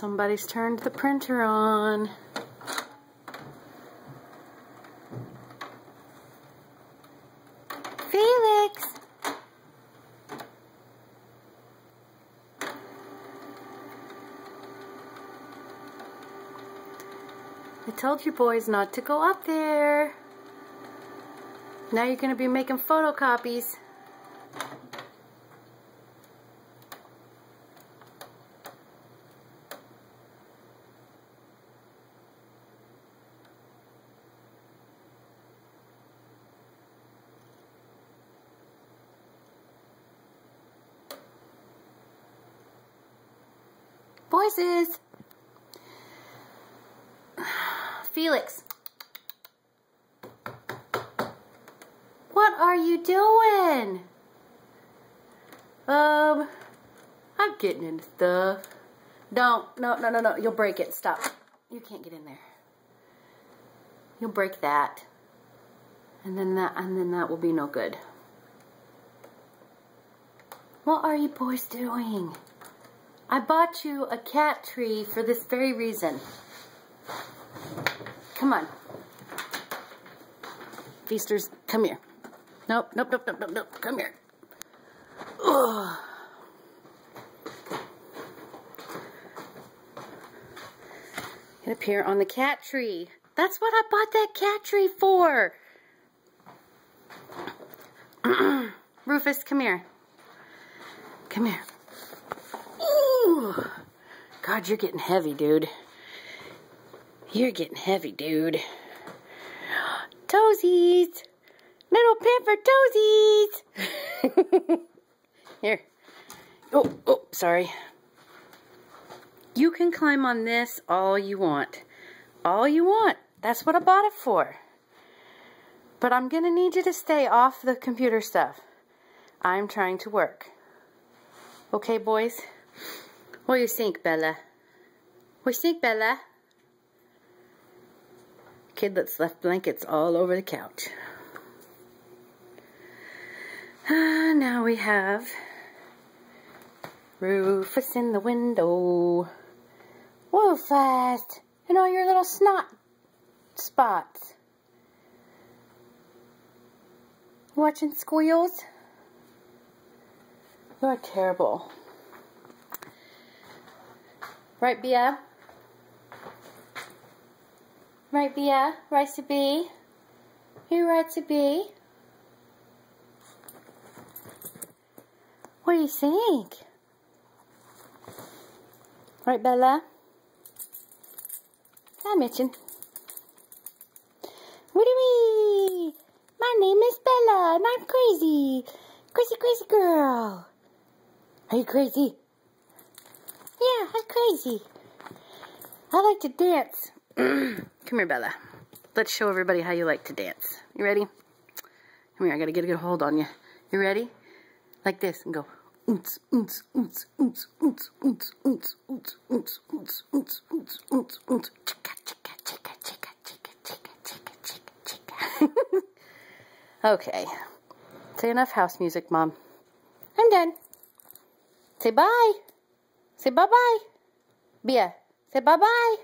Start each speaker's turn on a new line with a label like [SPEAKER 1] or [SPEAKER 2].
[SPEAKER 1] Somebody's turned the printer on. Felix! I told you boys not to go up there. Now you're going to be making photocopies. Voices! Felix! What are you doing? I'm getting into stuff. No, you'll break it. Stop. You can't get in there. You'll break that. And then that will be no good. What are you boys doing? I bought you a cat tree for this very reason. Come on. Feasters, come here. Nope. Come here. Ugh. Get up here on the cat tree. That's what I bought that cat tree for. Rufus, come here. Come here. Ooh. God, you're getting heavy, dude. You're getting heavy, dude. Toesies. Little pamper toesies. Here. Oh, sorry. You can climb on this all you want. All you want. That's what I bought it for. But I'm going to need you to stay off the computer stuff. I'm trying to work. Okay, boys? What do you think, Bella? What do you think, Bella? Kidlet's left blankets all over the couch. Now we have Rufus in the window. Rufus! And all your little snot spots. Watching squeals? You're terrible. Right, Bia? Right, Bia? Right to be? You right to be? What do you think? Right, Bella? Hi, Mitchin. Wee! My name is Bella, and I'm crazy. Crazy girl. Are you crazy? Yeah, I'm crazy. I like to dance. Come here, Bella. Let's show everybody how you like to dance. You ready? Come here, I gotta get a good hold on you. You ready? Like this, and go. Oons, oons, oons, oons, oons, oons, oons, oons, oons, oons, oons, oons, oons, oons. Chicka, chicka, chicka, chicka, chicka, chicka, chicka, chicka, chicka. Okay. Say enough house music, Mom. I'm done. Say bye. Say bye-bye. Bia, say bye-bye.